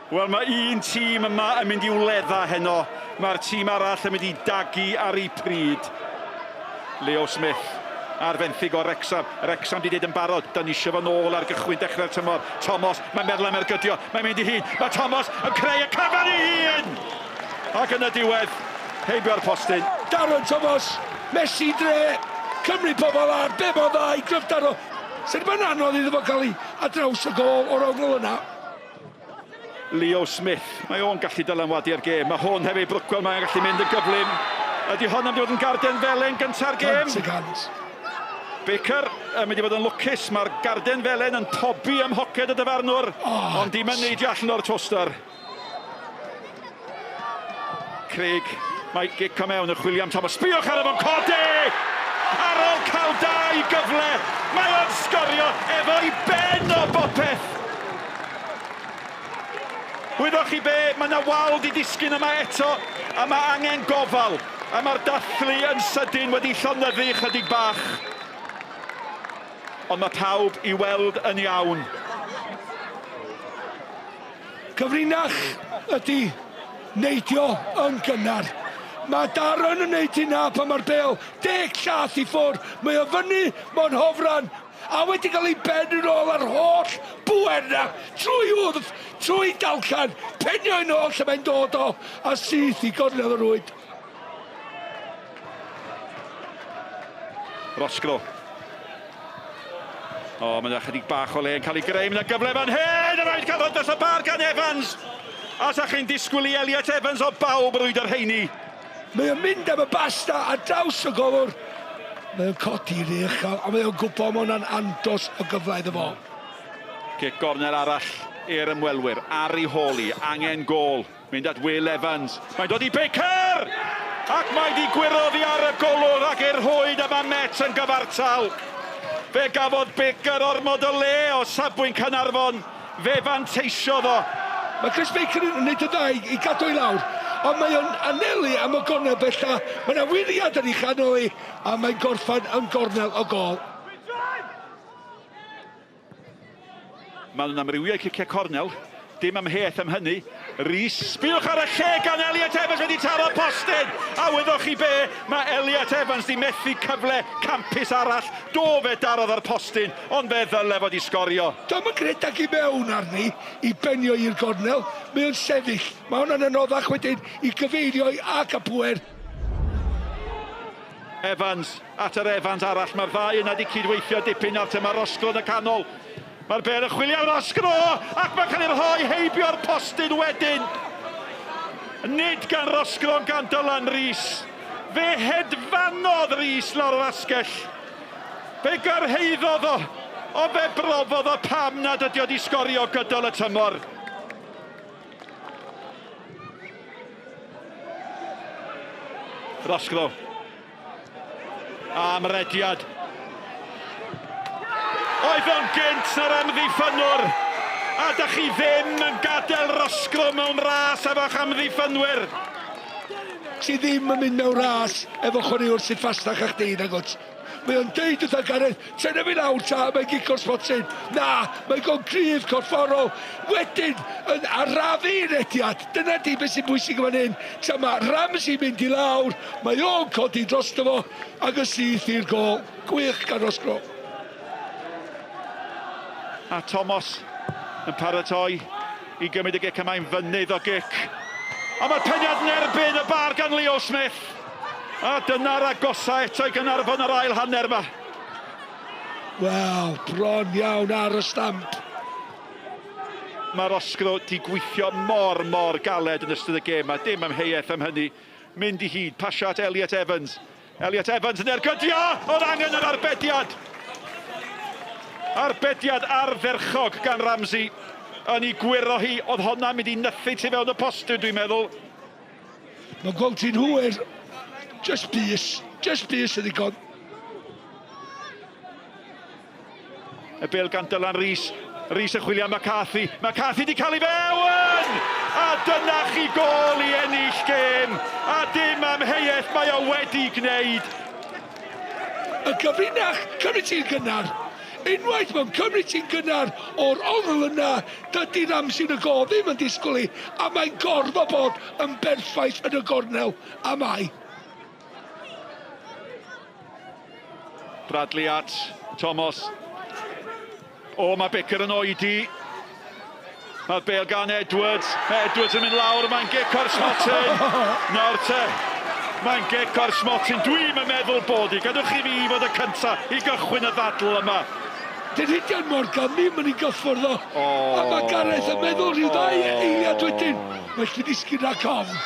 Wel, mae un tîm yma yn mynd i wledda heno. Mae'r tîm arall yn mynd i dagu ar ei pryd. Leo Smith ar fenthyg o Wrexham. Wrexham di deud yn barod. Dan eisiau fo nôl ar gychwyn dechrau'r tymor. Thomas, mae'n meddwl am ergydio. Mae'n mynd i hun. Mae Thomas yn creu y cyfan i hun! Ac yn y diwedd, heibio'r postyn. Darren Thomas, Messi dre, Cymru pobol ar, be mo dda i gryfdaro. Sy'n mae'n anodd iddo fo cael ei ar draws y gol o'r ongl yna. Leo Smith, mae o'n gallu dylanwadu'r gêm. Mae hwn hefyd Brookwell, mae'n gallu mynd yn gyflym. Ydy hwn am wedi bod yn garden felen gynta'r gêm? Baker yn mynd i fod yn lwcus. Mae'r garden felen yn tobi ym hoced y dyfarnwr. Ond dim yn neidio allan o'r toster. Craig, mae gico mewn yn chwilio am Thomas. Sbiwch ar efo'n codi! Ar ôl cael da i gyfle, mae o'n sgorio efo i ben o bopeth. Wyddwch chi be, mae yna wal di disgyn yma eto, a mae angen gofal. A mae'r dathlu yn sydyn wedi llonyddu chydig bach. Ond mae pawb i weld yn iawn. Cyfrinach ydy neidio yn gynnar. Mae Darren yn neud hynna pan mae'r bel 10 llath i ffwrdd. Mae o fyny mewn hofran. A wedi cael ei ben yn ôl ar holl bwer na. Trwy wrth, trwy dalcan. Penio yn ôl lle mae'n dod o. A syth i gornel y rwyd. Rosgro. O, mae'n chydig bach o le yn cael ei greu. Mae'n gyfle fan hyn. A mae'n cael ddod dros y bar gan Evans. A sa chi'n disgwyl i Elliot Evans o bawb rwyd yr heini. Mae o'n mynd am y basta a draws y golwr. Mae o'n codi'r uchel a mae o'n gwybod mae hwnna'n andos o gyfle iddo fo. Cic gornel arall i'r ymwelwyr. Ari Hawley, angen gol. Mynd at Will Evans. Mae'n dod i Baker! Ac mae di gwiroddi ar y golwr ac i'r hwyd yma Met yn gyfartal. Fe gafodd Baker ormod o le o safbwynt Caernarfon. Fe fanteisio ddo. Mae Chris Baker yn neud y ddau i gadw i lawr. Ond mae o'n anelu am y gornel bella. Mae yna wiriad yn ei chanol i. A mae'n gorffan yn gornel o gol. Mae nhw'n amrywiau ciciau cornel. Dim amheth am hynny. Rhys, sbiwch ar y lle gan Elliot Evans wedi taro postyn. A wyddwch chi be, mae Elliot Evans di methu cyfle campus arall. Do fe darodd ar postyn, ond fe ddyle fod i sgorio. Dyma gredag i mewn arni i benio i'r gornel. Mae o'n sefyll. Mae hwnna'n anoddach wedyn i gyfeirio i ac a pwer. Evans, at yr Evans arall. Mae'r ddau yna di cydweithio dipyn ar tyma Rosgro yn y canol. Mae'r bel yn chwilio am Rosgro, ac mae'n cael ei rhoi heibio'r postyn wedyn. Nid gan Rosgro, gan Dylan Rhys. Fe hedfanodd Rhys lawr o'r asgell. Fe gyrhaeddodd o, o fe brofodd o pam nad ydi o di sgorio gydol y tymor. Rosgro. Amrediad. Oedd o'n gynt na'r amddiffynwr. A da chi ddim yn gadael Rosgro mewn ras efo'ch amddiffynwyr. Ti ddim yn mynd mewn ras efo chwaraewr sydd ffastach â chdi, nag ots. Mae o'n deud wrth Gareth, tynnu fi lawr ta, mae'n gico'r spotyn. Na, mae'n go'n gryf corfforol. Wedyn, yn arafu'r ediad. Dyna di beth sy'n bwysig fan hyn. Ta mae Ramsey mynd i lawr, mae o'n codi dros fo, ac yn syth i'r gol. Gwych gan Rosgro. A Thomas yn paratoi i gymryd y gic yma'n fynydd o gic. A mae'r peniad yn erbyn y bar gan Leo Smith. A dyna'r agosa eto i Caernarfon yr ail hanner yma. Wel, bron iawn ar y stamp. Mae Rosgro di gweithio mor galed yn ystod y gêm. A dim amheuaeth am hynny. Mynd i hyd, pasio at Elliot Evans. Elliot Evans yn ergydio, oedd angen yr arbediad. Arbediad arferchog gan Ramsey. Yn ei gwiro hi, oedd honna mynd i nythu tu fewn y postyn, dwi'n meddwl. Mae'n gweld ti'n hwyr. Just bys ydi god. Y bil gan Dylan Rhys. Rhys yn chwilio am McCarthy. McCarthy di cael ei fewn! A dyna chi gol i ennill gêm. A dim amheuaeth mae o wedi gwneud. Y gyfrinach, cymryd ti'n gynnar. Unwaith mae'n cymryd sy'n gynnar o'r ongl yna, dydy'r amser y go ddim yn disgwyl i, a mae'n gorfod bod yn berffaith yn y gornel, a mai. Bradley at Thomas. O, mae Becker yn oedi. Mae'r bel gan Edwards. Edwards yn mynd lawr, mae'n gic o'r Smotin. Nawr te, mae'n gic o'r Smotin. Dwi'n meddwl bod i. Gadwch chi fi fod y cyntaf i gychwyn y ddadl yma. Dynidion Morgan ddim yn ei gyffwrdd o. A mae Gareth yn meddwl rhyw ddau eiliad wedyn. Mae chi disgyn rhag ofn.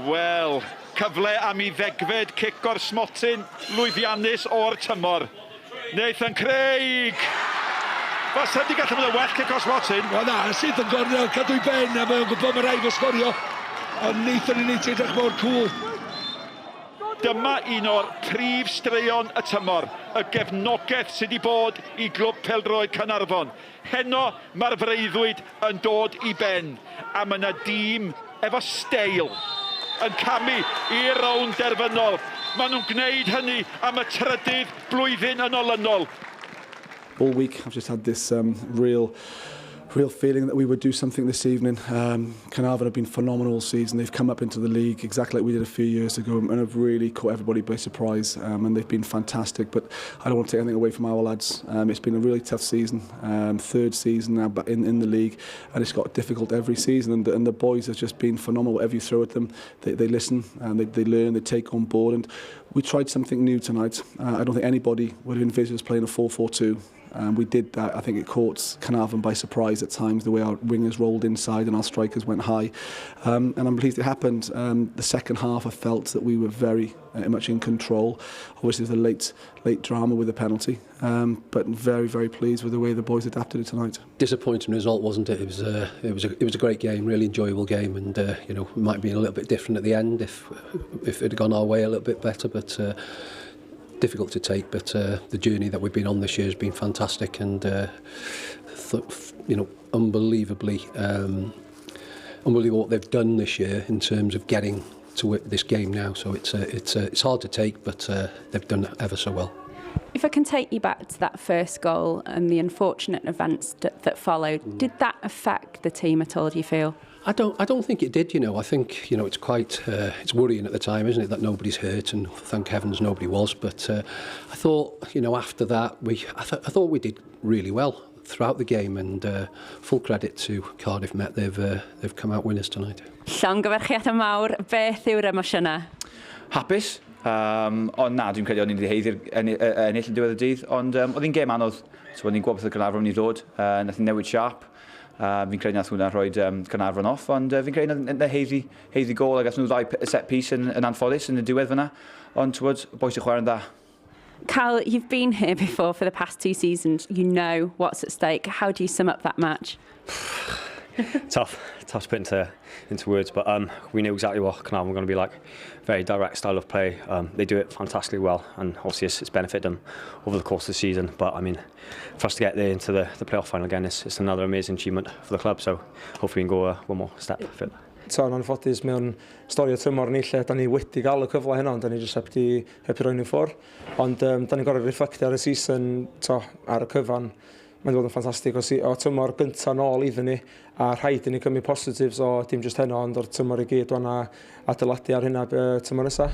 Wel, cyfle am i ddegfed cic o'r Smotin. Lwyddiannus o'r tymor. Nathan Craig. Fas wedi gallu bod yn well cic o'r Smotin. Wel na, sydd yn gornel cadw i ben a mae'n gwybod mae rhaid o sgorio. Ond Nathan yn ei edrych mor cwl. Dyma un o'r prif straeon y tymor, y gefnogaeth sydd wedi bod i glwb pêl-droed Caernarfon. Heno mae'r freuddwyd yn dod i ben, a mae yna dîm efo steil yn camu i'r rownd derfynol. Maen nhw'n gwneud hynny am y trydydd blwyddyn yn olynol. All week I've just had this real feeling that we would do something this evening. Caernarfon have been phenomenal all season. They've come up into the league exactly like we did a few years ago and have really caught everybody by surprise, and they've been fantastic. But I don't want to take anything away from our lads. It's been a really tough season, third season now in the league, and it's got difficult every season, and the boys have just been phenomenal. Whatever you throw at them, they listen and they learn, they take on board, and we tried something new tonight. I don't think anybody would have envisaged us playing a 4-4-2. We did that. I think it caught Caernarfon by surprise at times, the way our wingers rolled inside and our strikers went high. And I'm pleased it happened. The second half, I felt that we were very much in control. Obviously, there's a late drama with the penalty, but very, very pleased with the way the boys adapted it tonight. Disappointing result, wasn't it? It was a great game, really enjoyable game, and you know, it might have been a little bit different at the end if it had gone our way a little bit better, but. Difficult to take, but the journey that we've been on this year has been fantastic, and you know, unbelievably what they've done this year in terms of getting to this game now. So it's hard to take, but they've done ever so well. If I can take you back to that first goal and the unfortunate events that followed, did that affect the team at all, do you feel? I don't think it did, you know. I think, you know, it's quite it's worrying at the time, isn't it, that nobody's hurt, and thank heavens nobody was. But I thought, you know, after that I thought we did really well throughout the game, and full credit to Cardiff Met. They've come out winners tonight. Llongyfarchiad yn mawr, beth yw'r emosiynau? Hapus, ond na, dwi'n credu o'n i'n ddiheiddi'r ennill yn diwedd y dydd, ond oedd hi'n gêm anodd, so o'n i'n gwybod beth y Caernarfon i ddod, nath hi'n newid siarp. Fi'n credu nath hwnna rhoi Caernarfon off, ond fi'n credu na heiddi gol, a gath nhw ddau set piece yn anffodus yn y diwedd fyna, ond tywod, boes i chwarae'n dda. Cal, you've been here before for the past 2 seasons. You know what's at stake. How do you sum up that match? Tough to put into words, but we knew exactly what Caernarfon were going to be like. Very direct style of play. They do it fantastically well, and obviously it's benefited them over the course of the season. But I mean, for us to get there into the playoff final again, it's another amazing achievement for the club. So hopefully we can go one more step further. Yn anffodus mewn stori o tymor ni lle da ni wedi gael y cyfle hynna, ond da ni jyst heb i roi nhw'n ffwrdd. Ond da ni'n gorfod reflectio ar y season ar y cyfan. Mae'n dod yn ffantastig o tymor gyntaf nôl iddyn ni, a rhaid i ni gymryd positives o dim jyst heno, ond o'r tymor i gyd o'n adeiladu ar hynna tymor nesaf.